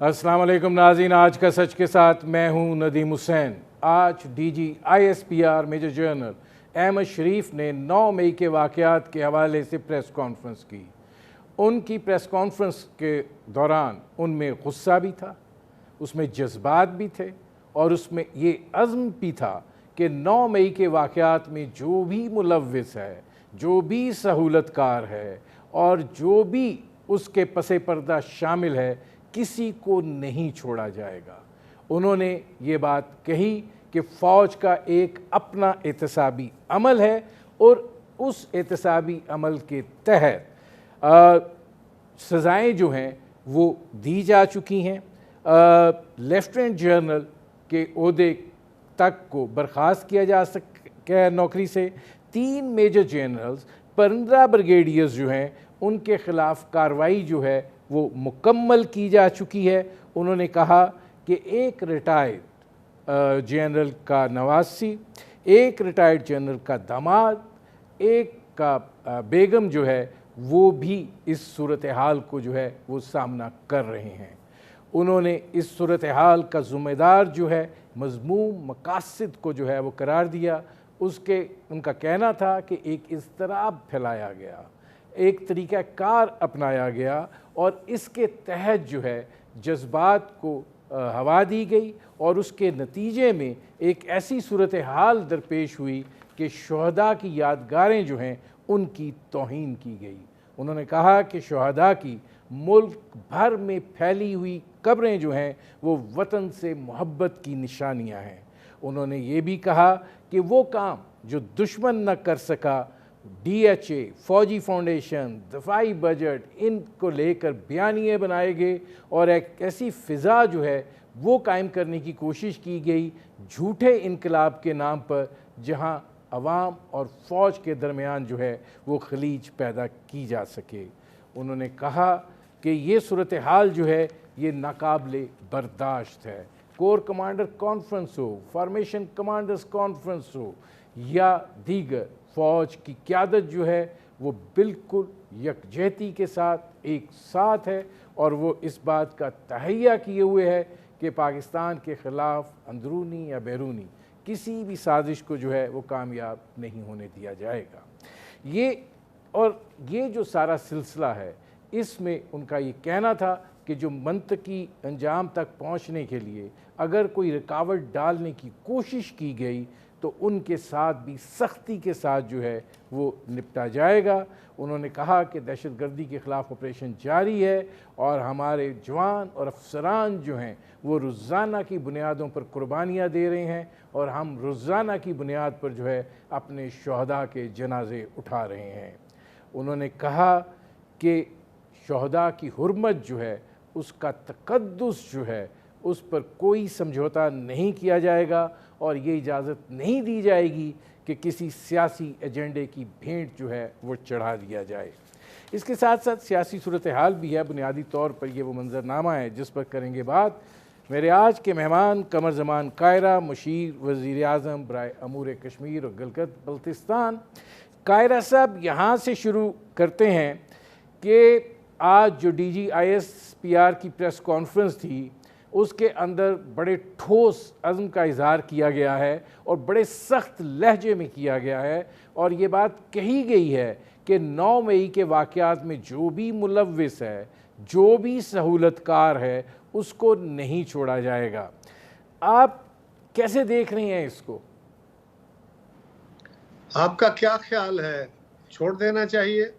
अस्सलाम वालेकुम नाज़रीन, आज का सच के साथ मैं हूं नदीम हुसैन। आज DG ISPR major general Ahmed Sharif ने 9 मई के वाक़यात के हवाले से प्रेस कॉन्फ्रेंस की। उनकी प्रेस कॉन्फ्रेंस के दौरान उनमें गुस्सा भी था, उसमें जज्बात भी थे और उसमें ये अज़्म भी था कि 9 मई के वाक़यात में जो भी मुलव्विस है, जो भी सहूलतकार है और जो भी उसके पसे पर्दा शामिल है, किसी को नहीं छोड़ा जाएगा। उन्होंने ये बात कही कि फ़ौज का एक अपना एहतसाबी अमल है और उस एहतसाबी अमल के तहत सज़ाएँ जो हैं वो दी जा चुकी हैं। लेफ्टिनेंट जनरल के ओहदे तक को बर्खास्त किया जा सकता है नौकरी से। 3 मेजर जनरल्स, 15 ब्रिगेडियर्स जो हैं उनके ख़िलाफ़ कार्रवाई जो है वो मुकम्मल की जा चुकी है। उन्होंने कहा कि एक रिटायर्ड जनरल का नवासी, एक रिटायर्ड जनरल का दामाद, एक का बेगम जो है वो भी इस सूरत हाल को जो है वो सामना कर रहे हैं। उन्होंने इस सूरत हाल का ज़िम्मेदार जो है मज़मूम मकासद को जो है वो करार दिया। उनका कहना था कि एक इज़्तिराब फैलाया गया, एक तरीक़ा कार अपनाया गया और इसके तहत जो है जज्बात को हवा दी गई और उसके नतीजे में एक ऐसी सूरत हाल दरपेश हुई कि शुहदा की यादगारें जो हैं उनकी तौहीन की गई। उन्होंने कहा कि शुहदा की मुल्क भर में फैली हुई कब्रें जो हैं वो वतन से मोहब्बत की निशानियां हैं। उन्होंने ये भी कहा कि वो काम जो दुश्मन न कर सका, DHA, फ़ौजी फाउंडेशन, दफाई बजट, इनको लेकर बयानिए बनाए गए और एक ऐसी फ़िज़ा जो है वो कायम करने की कोशिश की गई झूठे इनकलाब के नाम पर, जहां अवाम और फ़ौज के दरमियान जो है वो खलीज पैदा की जा सके। उन्होंने कहा कि ये सूरत हाल जो है ये नाकाबिले बर्दाश्त है। कोर कमांडर कॉन्फ्रेंस हो, फॉर्मेशन कमांडर्स कॉन्फ्रेंस हो या दीगर, फ़ौज की क़यादत जो है वो बिल्कुल यकजहती के साथ एक साथ है और वो इस बात का तहैया किए हुए है कि पाकिस्तान के ख़िलाफ़ अंदरूनी या बैरूनी किसी भी साजिश को जो है वो कामयाब नहीं होने दिया जाएगा। ये जो सारा सिलसिला है, इसमें उनका ये कहना था कि जो मंतकी अंजाम तक पहुँचने के लिए अगर कोई रुकावट डालने की कोशिश की गई तो उनके साथ भी सख्ती के साथ जो है वो निपटा जाएगा। उन्होंने कहा कि दहशतगर्दी के ख़िलाफ़ ऑपरेशन जारी है और हमारे जवान और अफसरान जो हैं वो रोज़ाना की बुनियादों पर कुर्बानियाँ दे रहे हैं और हम रोज़ाना की बुनियाद पर जो है अपने शुहदा के जनाजे उठा रहे हैं। उन्होंने कहा कि शुहदा की हुर्मत जो है, उसका तक़द्दुस जो है, उस पर कोई समझौता नहीं किया जाएगा और ये इजाज़त नहीं दी जाएगी कि किसी सियासी एजेंडे की भेंट जो है वो चढ़ा दिया जाए। इसके साथ साथ सियासी सूरत हाल भी है। बुनियादी तौर पर ये वो मंजरनामा है जिस पर करेंगे बात मेरे आज के मेहमान कमर ज़मान कायरा, मुशीर वज़ीर आज़म बराए अमूर कश्मीर और गिलगित बल्तिस्तान। कायरा साहब, यहाँ से शुरू करते हैं कि आज जो DG ISPR की प्रेस कॉन्फ्रेंस थी उसके अंदर बड़े ठोस अज़्म का इज़हार किया गया है और बड़े सख्त लहजे में किया गया है और ये बात कही गई है कि 9 मई के वाक़यात में जो भी मुलव्विस है, जो भी सहूलतकार है, उसको नहीं छोड़ा जाएगा। आप कैसे देख रहे हैं इसको? आपका क्या ख्याल है, छोड़ देना चाहिए?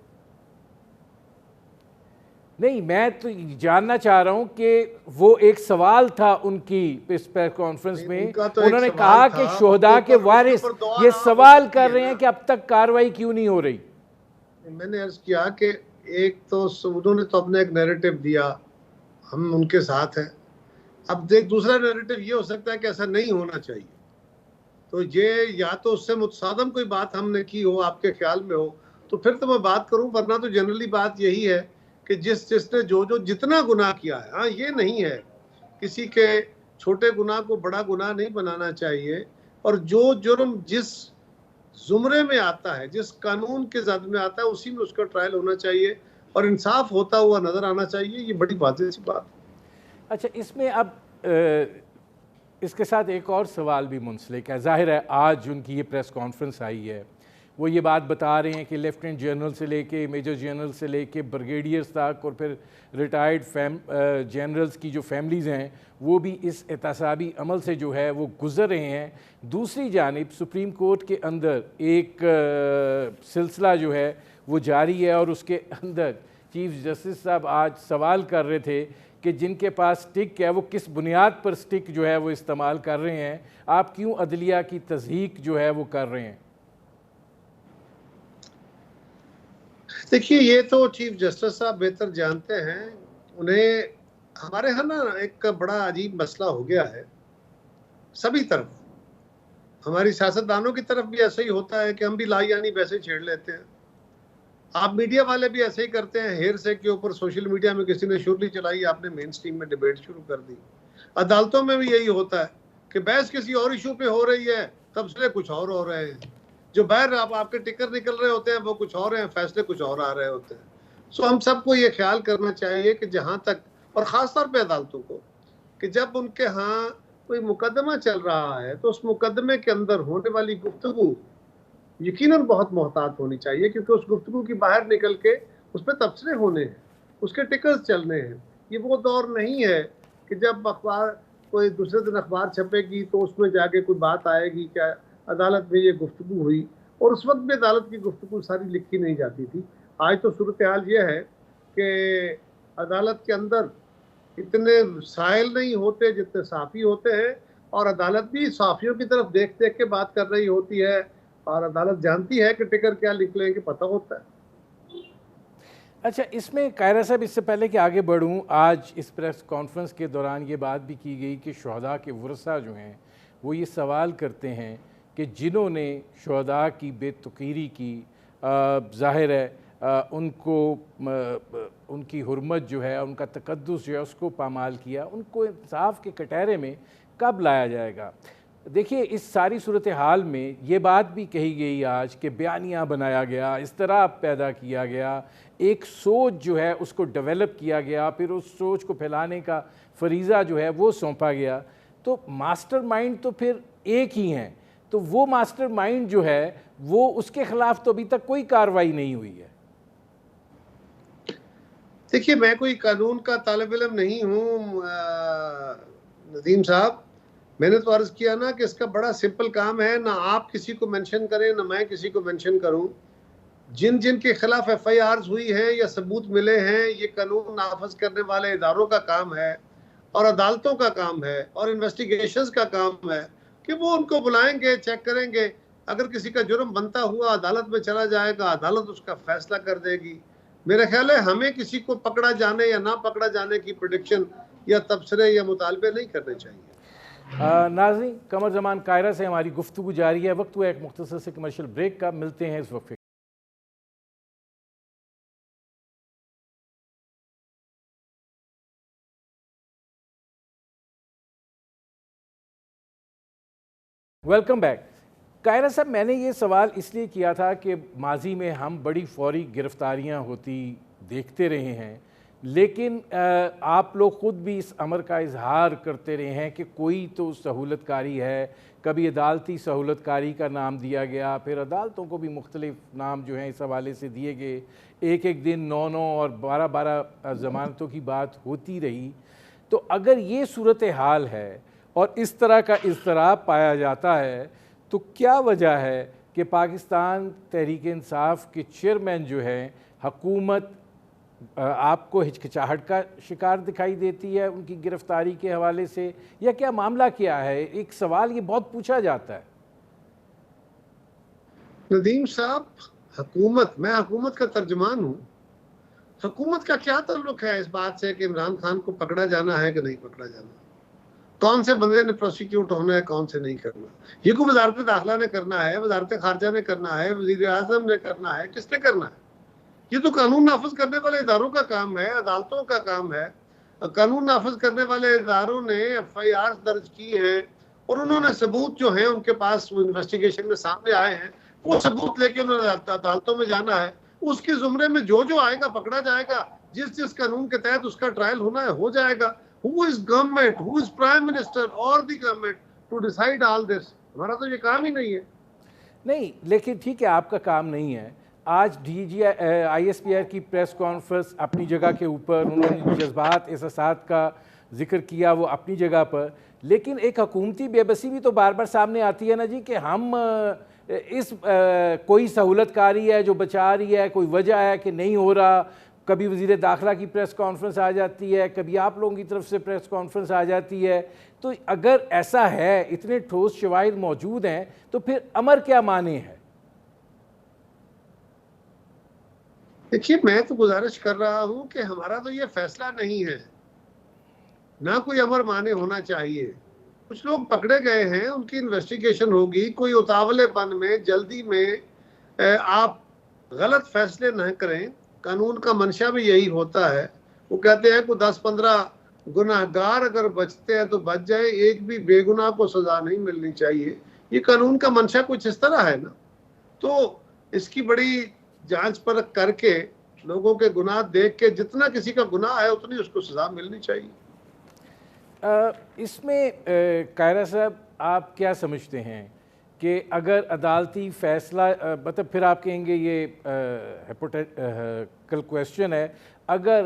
नहीं, मैं तो जानना चाह रहा हूं कि वो एक सवाल था उनकी इस प्रेस कॉन्फ्रेंस में। तो उन्होंने कहा कि शुहदा के वारिस ये सवाल कर रहे हैं कि अब तक कार्रवाई क्यों नहीं हो रही। मैंने अर्ज किया कि एक तो उन्होंने तो अपना एक नैरेटिव दिया, हम उनके साथ हैं। अब देख, दूसरा नैरेटिव ये हो सकता है कि ऐसा नहीं होना चाहिए। तो ये या तो उससे मुतसादम कोई बात हमने की हो, आपके ख्याल में हो, तो फिर तो मैं बात करूं, वरना तो जनरली बात यही है कि जिसने जो जितना गुनाह किया है, हाँ, ये नहीं है किसी के छोटे गुनाह को बड़ा गुनाह नहीं बनाना चाहिए, और जो जुर्म जिस जुमरे में आता है, जिस कानून के जद में आता है, उसी में उसका ट्रायल होना चाहिए और इंसाफ होता हुआ नजर आना चाहिए। ये बड़ी वाज़ेह सी बात है। अच्छा, इसमें अब इसके साथ एक और सवाल भी मुंसलिक है। ज़ाहिर है आज उनकी ये प्रेस कॉन्फ्रेंस आई है, वो ये बात बता रहे हैं कि लेफ्टिनेंट जनरल से लेके मेजर जनरल से लेके ब्रिगेडियर्स तक और फिर रिटायर्ड जनरल्स की जो फैमिलीज़ हैं वो भी इस एहतसाबी अमल से जो है वो गुज़र रहे हैं। दूसरी जानिब सुप्रीम कोर्ट के अंदर एक सिलसिला जो है वो जारी है और उसके अंदर चीफ जस्टिस साहब आज सवाल कर रहे थे कि जिनके पास स्टिक है वो किस बुनियाद पर स्टिक जो है वो इस्तेमाल कर रहे हैं, आप क्यों अदलिया की तज़हीक जो है वो कर रहे हैं? देखिए, ये तो चीफ जस्टिस साहब बेहतर जानते हैं। उन्हें हमारे यहाँ ना एक बड़ा अजीब मसला हो गया है सभी तरफ। हमारी सियासतदानों की तरफ भी ऐसा ही होता है कि हम भी लायानी वैसे छेड़ लेते हैं। आप मीडिया वाले भी ऐसे ही करते हैं। हेर से के ऊपर सोशल मीडिया में किसी ने शुरली चलाई, आपने मेन स्ट्रीम में डिबेट शुरू कर दी। अदालतों में भी यही होता है कि बहस किसी और इशू पे हो रही है, तबसरे कुछ और हो रहे हैं। जो बाहर आपके टिकर निकल रहे होते हैं वो कुछ और हैं, फैसले कुछ और आ रहे होते हैं। सो हम सबको ये ख्याल करना चाहिए कि जहाँ तक, और ख़ास तौर पे अदालतों को, कि जब उनके यहाँ कोई मुकदमा चल रहा है तो उस मुकदमे के अंदर होने वाली गुफ्तगू यकीनन बहुत मोहतात होनी चाहिए, क्योंकि उस गुफ्तगू की बाहर निकल के उस पर तबसरे होने हैं, उसके टिकर्स चलने हैं। ये वो दौर नहीं है कि जब अखबार कोई दूसरे दिन अखबार छपेगी तो उसमें जाके कोई बात आएगी क्या अदालत में ये गुफ्तगू हुई, और उस वक्त भी अदालत की गुफ्तगू सारी लिखी नहीं जाती थी। आज तो सूरत हाल ये है कि अदालत के अंदर इतने साहिल नहीं होते जितने साफ़ी होते हैं, और अदालत भी साफ़ियों की तरफ देख देख के बात कर रही होती है, और अदालत जानती है कि टिकर क्या निकलेंगे, पता होता है। अच्छा, इसमें कायरा साहब, इससे पहले कि आगे बढ़ूं, आज इस प्रेस कॉन्फ्रेंस के दौरान ये बात भी की गई कि शुहदा के वरसा जो हैं वो ये सवाल करते हैं कि जिन्होंने शुहदा की बेतुकीरी की, ज़ाहिर है उनको उनकी हुर्मत जो है, उनका तकद्दुस जो है उसको पामाल किया, उनको इंसाफ के कटहरे में कब लाया जाएगा? देखिए, इस सारी सूरत हाल में ये बात भी कही गई आज कि बयानिया बनाया गया, इस तरह पैदा किया गया, एक सोच जो है उसको डेवलप किया गया, फिर उस सोच को फैलाने का फरीज़ा जो है वो सौंपा गया। तो मास्टरमाइंड तो फिर एक ही हैं, तो वो मास्टरमाइंड जो है वो उसके ख़िलाफ़ तो अभी तक कोई कार्रवाई नहीं हुई है। देखिए, मैं कोई कानून का तालिब इल्म नहीं हूँ नदीम साहब। मैंने तो अर्ज किया ना कि इसका बड़ा सिंपल काम है, ना आप किसी को मेंशन करें ना मैं किसी को मेंशन करूं। जिन जिन के खिलाफ FIRs हुई हैं या सबूत मिले हैं, ये कानून नाफज करने वाले इदारों का काम है और अदालतों का काम है और इन्वेस्टिगेशंस का काम है कि वो उनको बुलाएंगे, चेक करेंगे। अगर किसी का जुर्म बनता हुआ अदालत में चला जाएगा, अदालत उसका फैसला कर देगी। मेरा ख्याल है हमें किसी को पकड़ा जाने या ना पकड़ा जाने की प्रेडिक्शन या तबसरे या मुतालबे नहीं करने चाहिए। नाज़रीन, कमर ज़मान कायरा से हमारी गुफ्तगू जारी है। वक्त हुआ एक मुख्तसर से कमर्शियल ब्रेक का, मिलते हैं इस वक्त। Welcome back. कायरा साहब, मैंने ये सवाल इसलिए किया था कि माजी में हम बड़ी फौरी गिरफ्तारियां होती देखते रहे हैं, लेकिन आप लोग ख़ुद भी इस अमर का इजहार करते रहे हैं कि कोई तो सहूलतकारी है। कभी अदालती सहूलतकारी का नाम दिया गया, फिर अदालतों को भी मुख्तलिफ नाम जो हैं इस हवाले से दिए गए। एक एक दिन 9-9 और 12-12 ज़मानतों की बात होती रही। तो अगर ये सूरत हाल है और इस तरह का इज़्तिराब पाया जाता है, तो क्या वजह है कि पाकिस्तान तहरीक इंसाफ के चेयरमैन जो हैं, हुकूमत आपको हिचकिचाहट का शिकार दिखाई देती है उनकी गिरफ्तारी के हवाले से, या क्या मामला क्या है? एक सवाल ये बहुत पूछा जाता है। नदीम साहब, हुकूमत, मैं हुकूमत का तर्जुमान हूँ। हुकूमत का क्या ताल्लुक है इस बात से कि इमरान खान को पकड़ा जाना है कि नहीं पकड़ा जाना? कौन से बंदे ने प्रोसिक्यूट होना है, कौन से नहीं करना? ये को वजारत दाखिला ने करना है, वजारत खारजा ने करना है, वजीर आज़म ने करना है, किसने करना है? ये तो कानून नाफिज करने वाले इदारों का काम है, अदालतों का काम है। कानून नाफिज करने वाले इदारों ने FIR दर्ज की है और उन्होंने सबूत जो है उनके पास वो इन्वेस्टिगेशन में सामने आए हैं, वो सबूत लेके उन्होंने अदालतों में जाना है। उसके जुमरे में जो जो आएगा पकड़ा जाएगा, जिस जिस कानून के तहत उसका ट्रायल होना है हो जाएगा। Who is government, who is prime minister or the government to decide all this? हमारा तो ये काम ही नहीं है। नहीं, लेकिन ठीक है, आपका काम नहीं है। आज ISPR की प्रेस कॉन्फ्रेंस अपनी जगह के ऊपर, उन्होंने जज्बात एहसासात का जिक्र किया, वो अपनी जगह पर, लेकिन एक हुकूमती बेबसी भी तो बार बार सामने आती है ना जी, कि हम कोई सहूलतकारी है जो बचा रही है, कोई वजह है कि नहीं हो रहा। कभी वज़ीर दाखिला की प्रेस कॉन्फ्रेंस आ जाती है, कभी आप लोगों की तरफ से प्रेस कॉन्फ्रेंस आ जाती है। तो अगर ऐसा है, इतने ठोस शवाहिद मौजूद हैं, तो फिर अमर क्या माने है? देखिए, मैं तो गुजारिश कर रहा हूं कि हमारा तो ये फैसला नहीं है, ना कोई अमर माने होना चाहिए। कुछ लोग पकड़े गए हैं, उनकी इन्वेस्टिगेशन होगी। कोई उतावलेपन में, जल्दी में आप गलत फैसले न करें। कानून का मंशा भी यही होता है। वो कहते हैं कि 10-15 गुनाहगार अगर बचते हैं तो बच जाए, एक भी बेगुनाह को सजा नहीं मिलनी चाहिए। ये कानून का मंशा कुछ इस तरह है ना। तो इसकी बड़ी जांच परख करके, लोगों के गुनाह देख के, जितना किसी का गुनाह है उतनी उसको सजा मिलनी चाहिए। इसमें कायरा साहब, आप क्या समझते हैं कि अगर अदालती फ़ैसला, मतलब फिर आप कहेंगे ये हिपोथेटिकल क्वेश्चन है, अगर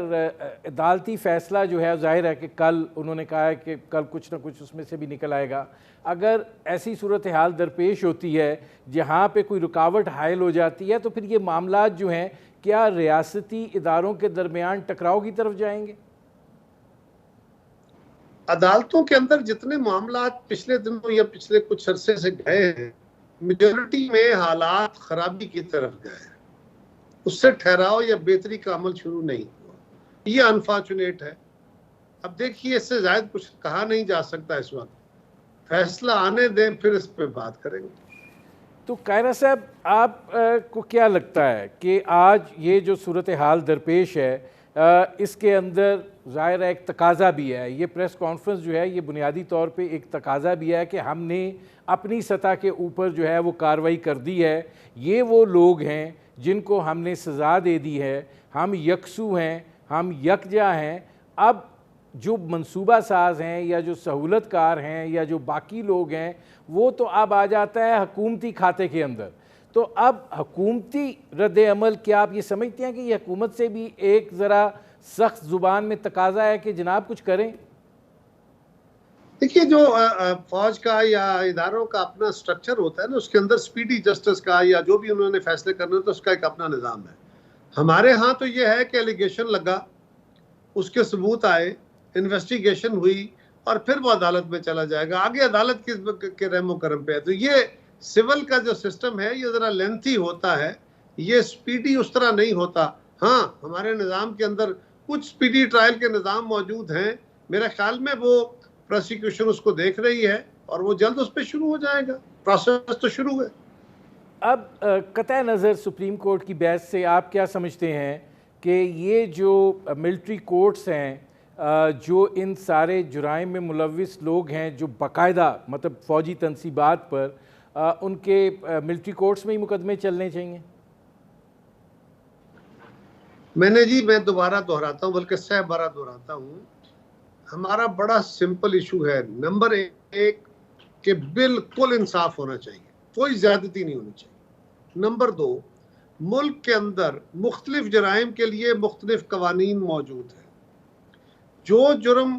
अदालती फ़ैसला जो है, ज़ाहिर है कि कल उन्होंने कहा है कि कल कुछ ना कुछ उसमें से भी निकल आएगा, अगर ऐसी सूरत हाल दरपेश होती है जहाँ पे कोई रुकावट हायल हो जाती है, तो फिर ये मामलात जो हैं, क्या रियासती इदारों के दरमियान टकराव की तरफ जाएंगे? अदालतों के अंदर जितने मामला पिछले दिनों या पिछले कुछ अरसे से गए हैं, मेजोरिटी में हालात खराबी की तरफ गए, उससे ठहराव या बेहतरी का अमल शुरू नहीं हुआ। ये अनफॉर्चुनेट है। अब देखिए, इससे ज्यादा कुछ कहा नहीं जा सकता इस वक्त। फैसला आने दें, फिर इस पे बात करेंगे। तो कायरा साहब, आप को क्या लगता है कि आज ये जो सूरत हाल दरपेश है, इसके अंदर ज़ाहिर है एक तकाज़ा भी है, ये प्रेस कॉन्फ्रेंस जो है ये बुनियादी तौर पे एक तकाज़ा भी है कि हमने अपनी सतह के ऊपर जो है वो कार्रवाई कर दी है। ये वो लोग हैं जिनको हमने सज़ा दे दी है, हम यकसू हैं, हम यकजा हैं। अब जो मंसूबा साज हैं या जो सहूलतकार हैं या जो बाकी लोग हैं, वो तो अब आ जाता है हुकूमती खाते के अंदर। तो अब हुकूमती रद्द अमल, क्या आप ये समझते हैं कि ये हुकूमत से भी एक ज़रा सख्त ज़ुबान में तकाजा है कि जनाब कुछ करें? देखिए, जो फौज का या इदारों का अपना स्ट्रक्चर होता है ना, उसके अंदर स्पीडी जस्टिस का या जो भी उन्होंने फैसले करने होते हैं, उसका एक अपना निज़ाम है। हमारे यहाँ तो ये है कि एलिगेशन लगा, उसके सबूत आए, इन्वेस्टिगेशन हुई और फिर वो अदालत में चला जाएगा। आगे अदालत के रहमो करम पे है। तो ये सिविल का जो सिस्टम है, ये ज़रा लेंथी होता है, ये स्पीडी उस तरह नहीं होता। हाँ, हमारे निज़ाम के अंदर कुछ स्पीडी ट्रायल के निज़ाम मौजूद हैं। मेरे ख्याल में वो प्रोसिक्यूशन उसको देख रही है और वो जल्द उस पर शुरू हो जाएगा। प्रोसेस तो शुरू है। अब कतई नज़र सुप्रीम कोर्ट की बहस से आप क्या समझते हैं कि ये जो मिलिट्री कोर्ट्स हैं, जो इन सारे जुराइम में मुलविस लोग हैं, जो बाकायदा मतलब फ़ौजी तनसीबात पर, उनके मिलिट्री कोर्ट्स में ही मुकदमे चलने चाहिए? मैं दोबारा दोहराता हूँ, बल्कि 100 बार दोहराता हूँ। हमारा बड़ा सिंपल इशू है। नंबर 1 कि बिल्कुल इंसाफ होना चाहिए, कोई ज्यादती नहीं होनी चाहिए। नंबर 2, मुल्क के अंदर मुख्तलिफ जराइम के लिए मुख्तलिफ कवानीन मौजूद हैं। जो जुर्म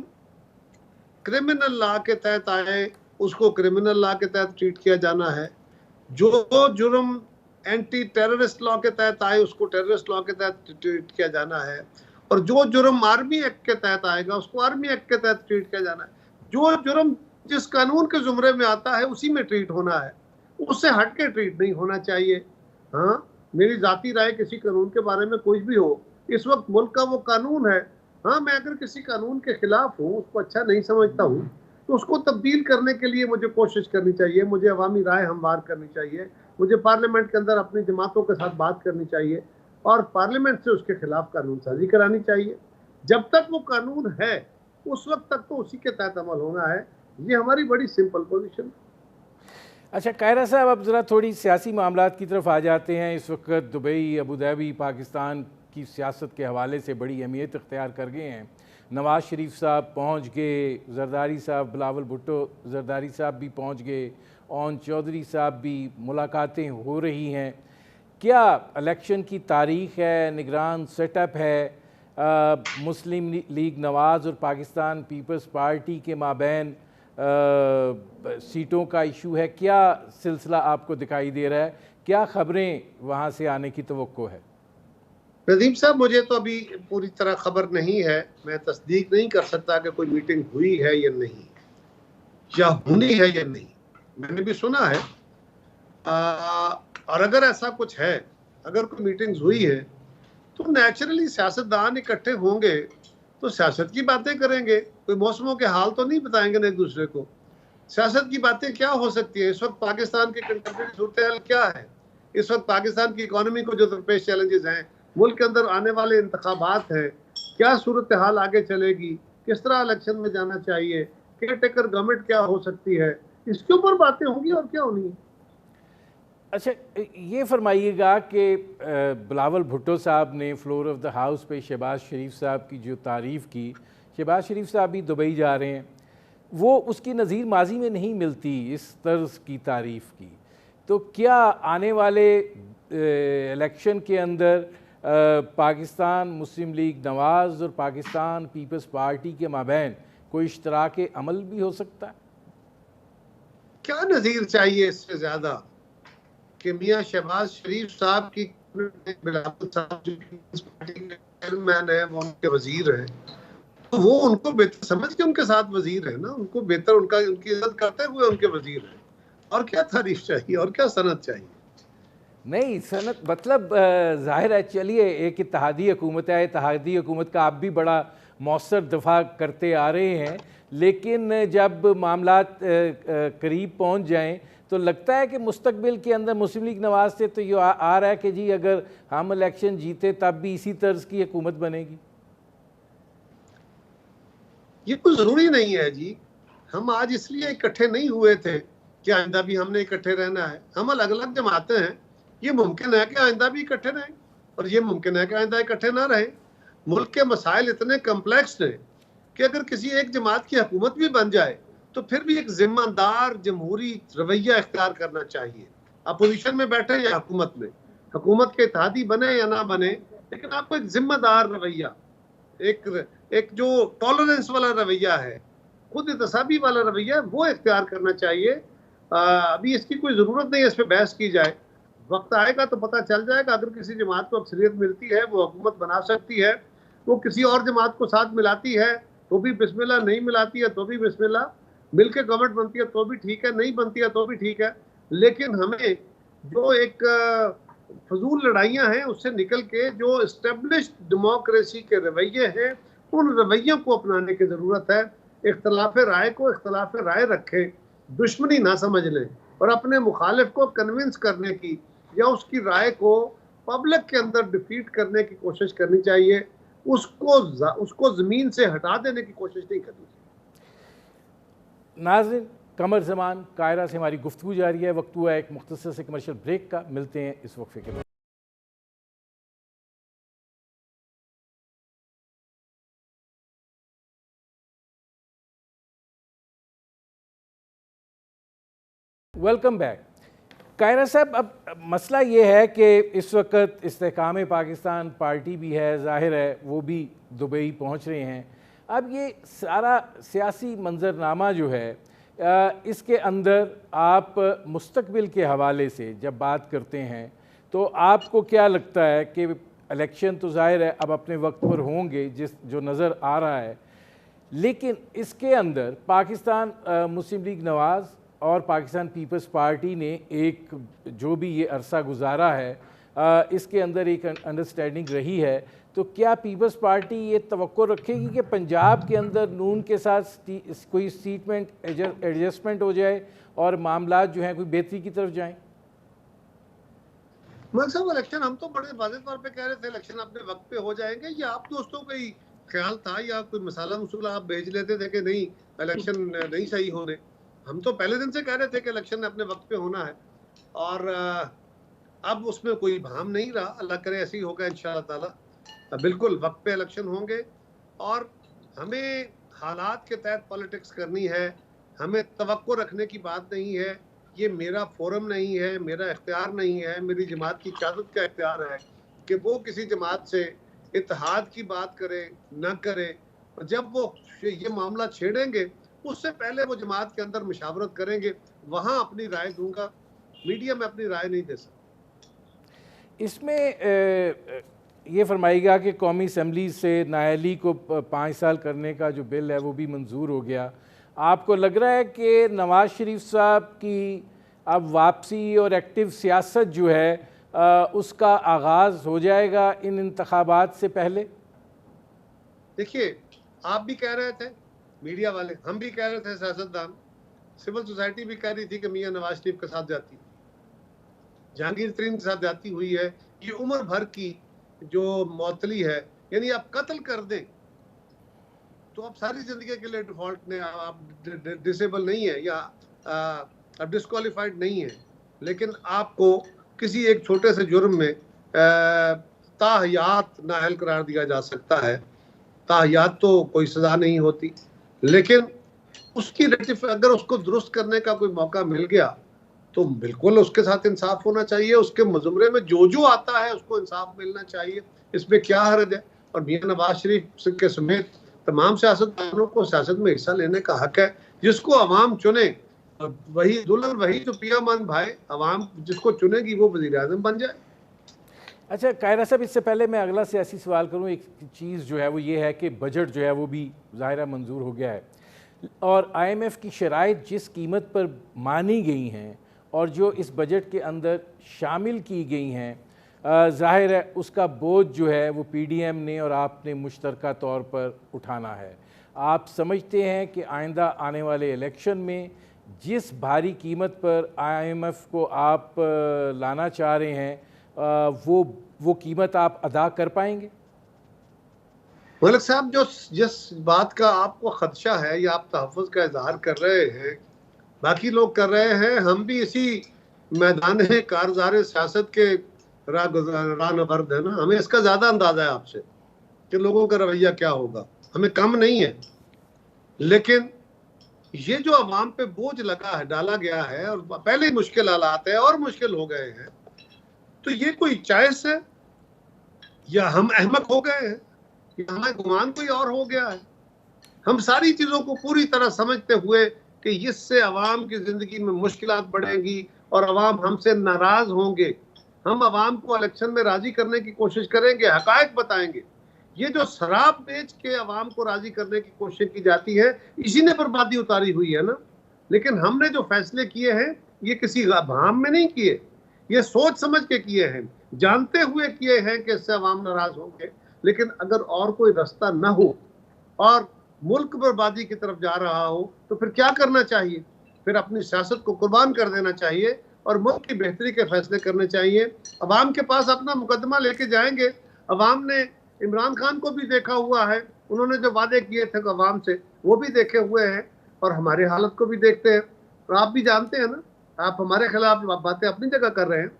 क्रिमिनल लॉ के तहत आए उसको क्रिमिनल लॉ के तहत ट्रीट किया जाना है। जो जुर्म एंटी टेररिस्ट लॉ के तहत आए उसको टेररिस्ट लॉ के तहत ट्रीट किया जाना है, और जो जुर्म आर्मी एक्ट के तहत आएगा उसको आर्मी एक्ट के तहत ट्रीट किया जाना है। जो जुर्म जिस कानून के जुमरे में आता है उसी में ट्रीट होना है, उससे हट के ट्रीट नहीं होना चाहिए। हाँ, मेरी जाती राय किसी कानून के बारे में कुछ भी हो, इस वक्त मुल्क का वो कानून है। हाँ, मैं अगर किसी कानून के खिलाफ हूँ, उसको अच्छा नहीं समझता हूँ, तो उसको तब्दील करने के लिए मुझे कोशिश करनी चाहिए, मुझे अवामी राय हमवार करनी चाहिए, मुझे पार्लियामेंट के अंदर अपनी जमातों के साथ बात करनी चाहिए और पार्लियामेंट से उसके खिलाफ कानून साजी करानी चाहिए। जब तक वो कानून है उस वक्त तक तो उसी के तहत अमल होना है। ये हमारी बड़ी सिंपल पोजीशन है। अच्छा कायरा साहब, अब ज़रा थोड़ी सियासी मामलात की तरफ आ जाते हैं। इस वक्त दुबई, अबू धाबी, पाकिस्तान की सियासत के हवाले से बड़ी अहमियत इख्तियार कर गए हैं। नवाज़ शरीफ साहब पहुँच गए, जरदारी साहब, बिलावल भुट्टो जरदारी साहब भी पहुँच गए, ओन चौधरी साहब भी, मुलाकातें हो रही हैं। क्या इलेक्शन की तारीख़ है, निगरान सेटअप है, मुस्लिम लीग नवाज़ और पाकिस्तान पीपल्स पार्टी के माबैन सीटों का इशू है, क्या सिलसिला आपको दिखाई दे रहा है? क्या ख़बरें वहाँ से आने की तवक्को है? नदीम साहब, मुझे तो अभी पूरी तरह खबर नहीं है, मैं तस्दीक नहीं कर सकता कि कोई मीटिंग हुई है या नहीं, या होनी है या नहीं। मैंने भी सुना है, और अगर ऐसा कुछ है, अगर कोई मीटिंग्स हुई है तो नेचुरली सियासतदान इकट्ठे होंगे तो सियासत की बातें करेंगे, कोई मौसमों के हाल तो नहीं बताएंगे ना एक दूसरे को। सियासत की बातें क्या हो सकती है? इस वक्त पाकिस्तान की कंटेम्प्रेरी सूरत हाल क्या है? इस वक्त पाकिस्तान की इकोनॉमी को जो दरपेश चैलेंजेस हैं, मुल्क के अंदर आने वाले इंतखाबात हैं, क्या सूरत हाल आगे चलेगी, किस तरह इलेक्शन में जाना चाहिए, केयर टेकर गवर्नमेंट क्या हो सकती है, इसके ऊपर बातें होंगी और क्या होनी है। अच्छा, ये फरमाइएगा कि बिलावल भुट्टो साहब ने फ्लोर ऑफ द हाउस पे शहबाज शरीफ साहब की जो तारीफ़ की, शहबाज शरीफ साहब भी दुबई जा रहे हैं, वो उसकी नज़ीर माजी में नहीं मिलती इस तर्ज की तारीफ़ की। तो क्या आने वाले इलेक्शन के अंदर पाकिस्तान मुस्लिम लीग नवाज़ और पाकिस्तान पीपल्स पार्टी के माबैन कोई इश्तराक अमल भी हो सकता है? क्या नज़ीर चाहिए इससे ज़्यादा कि मियाँ शहबाज शरीफ साहब की, बिलावल साहब जो पार्टी के चेयरमैन है, वो उनके वजीर हैं, तो वो उनको बेहतर समझ के उनके साथ वजीर है ना, उनको बेहतर उनकी इज्जत करते हुए उनके वजीर हैं। और क्या तारीफ चाहिए और क्या सनत चाहिए? नहीं, सनत मतलब जाहिर है, चलिए एक इत्तेहादी हुकूमत है, इत्तेहादी हुकूमत का आप भी बड़ा मौसर दफा करते आ रहे हैं, लेकिन जब मामलात करीब पहुंच जाएं तो लगता है कि मुस्तकबिल के अंदर मुस्लिम लीग नवाज से तो ये आ रहा है कि जी अगर हम इलेक्शन जीते तब भी इसी तर्ज की हुकूमत बनेगी। ये कोई ज़रूरी नहीं है जी। हम आज इसलिए इकट्ठे नहीं हुए थे कि आइंदा भी हमने इकट्ठे रहना है। हम अलग अलग जमातें हैं, ये मुमकिन है कि आइंदा भी इकट्ठे रहें और ये मुमकिन है कि आइंदा इकट्ठे ना रहें। मुल्क के मसाइल इतने कम्प्लेक्स हैं कि अगर किसी एक जमात की हुकूमत भी बन जाए तो फिर भी एक जिम्मेदार जमहूरी रवैया इख्तियार करना चाहिए। अपोजिशन में बैठे या हुकूमत में, हुकूमत के इत्तेहादी बने या ना बने, लेकिन आपको एक जिम्मेदार रवैया, एक जो टॉलरेंस वाला रवैया है, खुद इत्तसाबी वाला रवैया है, वो इख्तियार करना चाहिए। अभी इसकी कोई ज़रूरत नहीं है इस पर बहस की जाए। वक्त आएगा तो पता चल जाएगा। अगर किसी जमात को अक्सरियत मिलती है, वो हुकूमत बना सकती है। वो किसी और जमात को साथ मिलाती है तो भी बिस्मिल्लाह, नहीं मिलाती है तो भी बिस्मिल्लाह, मिल के गवर्नमेंट बनती है तो भी ठीक है, नहीं बनती है तो भी ठीक है। लेकिन हमें जो एक फजूल लड़ाइयाँ हैं उससे निकल के जो इस्टेब्लिश्ड डेमोक्रेसी के रवैये हैं, उन रवैयों को अपनाने की ज़रूरत है। इख्तलाफ राय को इख्तलाफ राय रखें, दुश्मनी ना समझ लें और अपने मुखालिफ को कन्विंस करने की या उसकी राय को पब्लिक के अंदर डिफीट करने की कोशिश करनी चाहिए। उसको ज़मीन से हटा देने की कोशिश नहीं करनी चाहिए। नाज़रीन, कमर ज़मान कायरा से हमारी गुफ्तगू जारी है। वक्त हुआ एक मुख्तसर से कमर्शियल ब्रेक का। मिलते हैं इस वक्फे के बाद। Welcome back. कायरा साहब, अब मसला ये है कि इस वक्त इस्तेहकाम पाकिस्तान पार्टी भी है, ज़ाहिर है वो भी दुबई पहुंच रहे हैं। अब ये सारा सियासी मंजरनामा जो है, इसके अंदर आप मुस्तकबिल के हवाले से जब बात करते हैं तो आपको क्या लगता है कि इलेक्शन तो ज़ाहिर है अब अपने वक्त पर होंगे जो नज़र आ रहा है, लेकिन इसके अंदर पाकिस्तान मुस्लिम लीग नवाज़ और पाकिस्तान पीपल्स पार्टी ने एक जो भी ये अरसा गुजारा है, इसके अंदर एक अंडरस्टैंडिंग रही है, तो क्या पीपल्स पार्टी ये तवक्को रखेगी कि पंजाब के अंदर नून के साथ कोई सीट में एडजस्टमेंट हो जाए और मामला जो हैं कोई बेहतरी की तरफ जाएं? मगर साहब, इलेक्शन हम तो बड़े वाज़ेह तौर पे कह रहे थे इलेक्शन अपने वक्त पे हो जाएंगे। ये आप दोस्तों का ही ख्याल था या कोई मसाला मसूला आप भेज लेते थे कि नहीं इलेक्शन नहीं सही होने? हम तो पहले दिन से कह रहे थे कि इलेक्शन अपने वक्त पे होना है और अब उसमें कोई भाम नहीं रहा। अल्लाह करे ऐसे ही होगा इंशाअल्लाह ताला। बिल्कुल वक्त पे इलेक्शन होंगे और हमें हालात के तहत पॉलिटिक्स करनी है। हमें तवक्को रखने की बात नहीं है, ये मेरा फोरम नहीं है, मेरा इख्तियार नहीं है, मेरी जमात की क़यादत का इख्तियार है कि वो किसी जमात से इत्तेहाद की बात करे न करे। जब वो ये मामला छेड़ेंगे उससे पहले वो जमात के अंदर मुशावरत करेंगे, वहाँ अपनी राय दूंगा, मीडिया में अपनी राय नहीं दे सकता। इसमें ये फरमाइएगा कि कौमी असम्बली से नाअहली को 5 साल करने का जो बिल है वो भी मंजूर हो गया। आपको लग रहा है कि नवाज़ शरीफ साहब की अब वापसी और एक्टिव सियासत जो है उसका आगाज़ हो जाएगा इन इंतखाबात से पहले? देखिए, आप भी कह रहे थे, मीडिया वाले, हम भी कह रहे थे, सियासतदान, सिविल सोसाइटी भी कह रही थी कि मियां नवाज शरीफ के साथ जाती, जहांगीर तरीन के साथ जाती हुई है। ये उम्र भर की जो मौतली है, यानी आप कत्ल कर दें तो आप सारी जिंदगी के लिए डिफॉल्ट ने आप डिसेबल नहीं है या आप डिस्क्वालिफाइड नहीं है, लेकिन आपको किसी एक छोटे से जुर्म में ताहयात नाअहल करार दिया जा सकता है। ताहयात तो कोई सजा नहीं होती, लेकिन उसकी अगर उसको दुरुस्त करने का कोई मौका मिल गया तो बिल्कुल उसके साथ इंसाफ होना चाहिए। उसके ज़ुमरे में जो जो आता है उसको इंसाफ मिलना चाहिए, इसमें क्या हर्ज है। और मियां नवाज शरीफ के समेत तमाम सियासतदानों को सियासत में हिस्सा लेने का हक है। जिसको अवाम चुने वही दुल्हन, वही जो पियामान भाई, अवाम जिसको चुनेगी वो वज़ीर आज़म बन जाए। अच्छा कायरा साहब, इससे पहले मैं अगला सियासी सवाल करूँ, एक चीज़ जो है वो ये है कि बजट जो है वो भी ज़ाहिर मंजूर हो गया है और IMF की शराइत जिस कीमत पर मानी गई हैं और जो इस बजट के अंदर शामिल की गई हैं, ज़ाहिर है उसका बोझ जो है वो PDM ने और आपने मुश्तरका तौर पर उठाना है। आप समझते हैं कि आइंदा आने वाले इलेक्शन में जिस भारी कीमत पर IMF को आप लाना चाह रहे हैं वो कीमत आप अदा कर पाएंगे? मलिक साहब, जो जिस बात का आपको खदशा है या आप तहफ़्फ़ुज़ का इजहार कर रहे हैं, बाकी लोग कर रहे हैं, हम भी इसी मैदान कारज़ार सियासत के रानवर्द है ना। हमें इसका ज़्यादा अंदाज़ा है आपसे कि लोगों का रवैया क्या होगा, हमें कम नहीं है। लेकिन ये जो अवाम पे बोझ लगा है, डाला गया है, और पहले ही मुश्किल हालात है और मुश्किल हो गए हैं, तो ये कोई चॉइस है या हम अहमक हो गए हैं या हमें गुमान कोई और हो गया है? हम सारी चीज़ों को पूरी तरह समझते हुए कि इससे अवाम की ज़िंदगी में मुश्किलात बढ़ेंगी और अवाम हमसे नाराज़ होंगे, हम अवाम को इलेक्शन में राज़ी करने की कोशिश करेंगे, हक़ाइक़ बताएंगे। ये जो शराब बेच के अवाम को राज़ी करने की कोशिश की जाती है, इसी ने बर्बादी उतारी हुई है ना। लेकिन हमने जो फैसले किए हैं ये किसी भाम में नहीं किए, ये सोच समझ के किए हैं, जानते हुए किए हैं कि इससे अवाम नाराज़ होंगे। लेकिन अगर और कोई रास्ता न हो और मुल्क बर्बादी की तरफ जा रहा हो तो फिर क्या करना चाहिए? फिर अपनी सियासत को कुर्बान कर देना चाहिए और मुल्क की बेहतरी के फैसले करने चाहिए। अवाम के पास अपना मुकदमा लेके जाएंगे। अवाम ने इमरान खान को भी देखा हुआ है, उन्होंने जो वादे किए थे अवाम से वो भी देखे हुए हैं और हमारे हालत को भी देखते हैं। और आप भी जानते हैं ना, आप हमारे खिलाफ बातें अपनी जगह कर रहे हैं,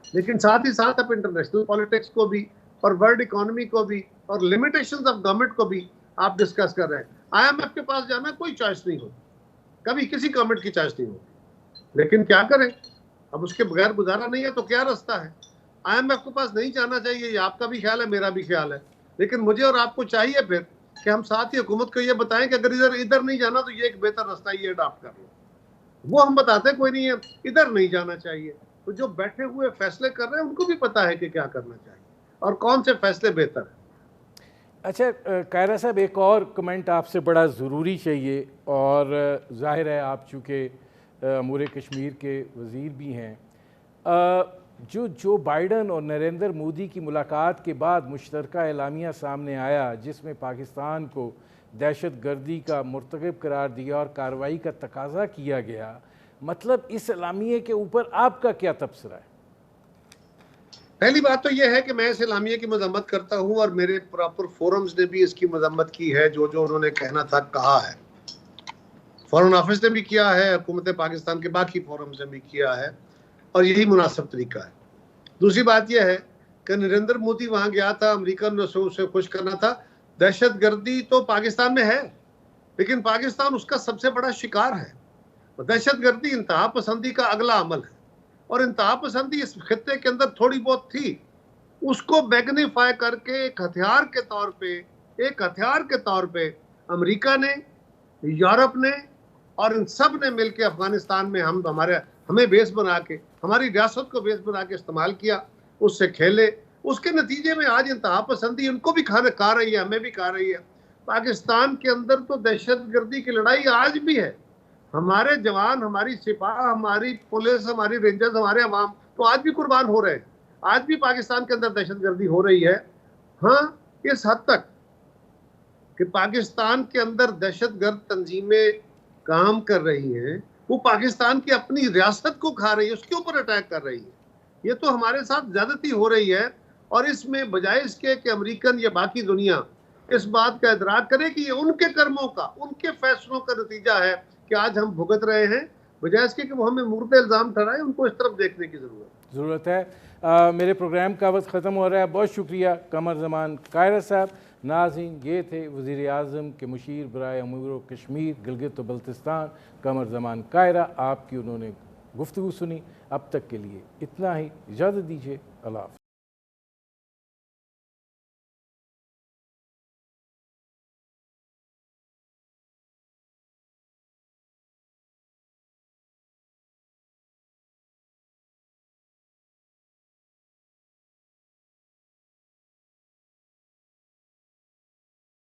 लेकिन साथ ही साथ आप इंटरनेशनल पॉलिटिक्स को भी और वर्ल्ड इकोनॉमी को भी और लिमिटेशंस ऑफ गवर्नमेंट को भी आप डिस्कस कर रहे हैं। IMF के पास जाना कोई चॉइस नहीं होती, कभी किसी गवर्नमेंट की चॉइस नहीं होती, लेकिन क्या करें, अब उसके बगैर गुजारा नहीं है तो क्या रास्ता है। IMF के पास नहीं जाना चाहिए, ये आपका भी ख्याल है, मेरा भी ख्याल है, लेकिन मुझे और आपको चाहिए फिर कि हम साथ ही हुकूमत को ये बताएं कि अगर इधर नहीं जाना तो ये एक बेहतर रास्ता ये अडॉप्ट कर लो। वो हम बताते कोई नहीं है, इधर नहीं जाना चाहिए। तो जो बैठे हुए फैसले कर रहे हैं उनको भी पता है कि क्या करना चाहिए और कौन से फैसले बेहतर है। अच्छा कायरा साहब, एक और कमेंट आपसे बड़ा ज़रूरी चाहिए और ज़ाहिर है आप चूँकि अमूर कश्मीर के वज़ीर भी हैं, जो बाइडन और नरेंद्र मोदी की मुलाकात के बाद मुश्तरका एलामिया सामने आया जिसमें पाकिस्तान को दहशत गर्दी का मुर्तकब करार दिया और कार्रवाई का तकाजा किया गया, मतलब इस एलामिया के ऊपर आपका क्या तबसरा है? पहली बात तो यह है कि मैं इस एलामिया की मजम्मत करता हूं और मेरे प्रॉपर फोरम्स ने भी इसकी मजम्मत की है। जो जो उन्होंने कहना था कहा है, फॉरेन ऑफिस ने भी किया है, हुकूमत पाकिस्तान के बाकी फोरम्स ने भी किया है और यही मुनासिब तरीका है। दूसरी बात यह है कि नरेंद्र मोदी वहां गया था, अमेरिका ने उसे खुश करना था। दहशतगर्दी तो पाकिस्तान में है, लेकिन पाकिस्तान उसका सबसे बड़ा शिकार है। दहशतगर्दी इंतहा पसंदी का अगला अमल है, और इंतहा पसंदी इस खित्ते के अंदर थोड़ी बहुत थी, उसको मैग्नीफाई करके एक हथियार के तौर पे अमेरिका ने, यूरोप ने और इन सब ने मिलकर अफगानिस्तान में हमें बेस बना के, हमारी रियासत को बेस बना के इस्तेमाल किया, उससे खेले। उसके नतीजे में आज इंतहा पसंदी उनको भी खा रही है, हमें भी खा रही है। पाकिस्तान के अंदर तो दहशतगर्दी की लड़ाई आज भी है। हमारे जवान, हमारी सिपाह, हमारी पुलिस, हमारी रेंजर्स, हमारे अवाम तो आज भी कुर्बान हो रहे हैं। आज भी पाकिस्तान के अंदर दहशतगर्दी हो रही है। हाँ, इस हद तक कि पाकिस्तान के अंदर दहशतगर्द तंजीमें काम कर रही हैं, वो पाकिस्तान की अपनी रियासत को खा रही है, उसके ऊपर अटैक कर रही है। ये तो हमारे साथ ज्यादती हो रही है, और इसमें बजाय इसके कि अमेरिकन या बाकी दुनिया इस बात का इदराक करे कि ये उनके कर्मों का, उनके फैसलों का नतीजा है कि आज हम भुगत रहे हैं, बजाय इसके कि वो हमें मुर्दे इल्ज़ाम ठहराए, उनको इस तरफ देखने की ज़रूरत है। मेरे प्रोग्राम का वक्त ख़त्म हो रहा है। बहुत शुक्रिया कमर ज़मान कायरा साहब। नाज़रीन, ये थे वज़ीर आज़म के मुशीर बराए अमूर कश्मीर गिलगित बल्तिस्तान कमर ज़मान कायरा। आपकी उन्होंने गुफ्तगू सुनी। अब तक के लिए इतना ही, इजाज़त दीजिए। अल्लाह हाफ़िज़।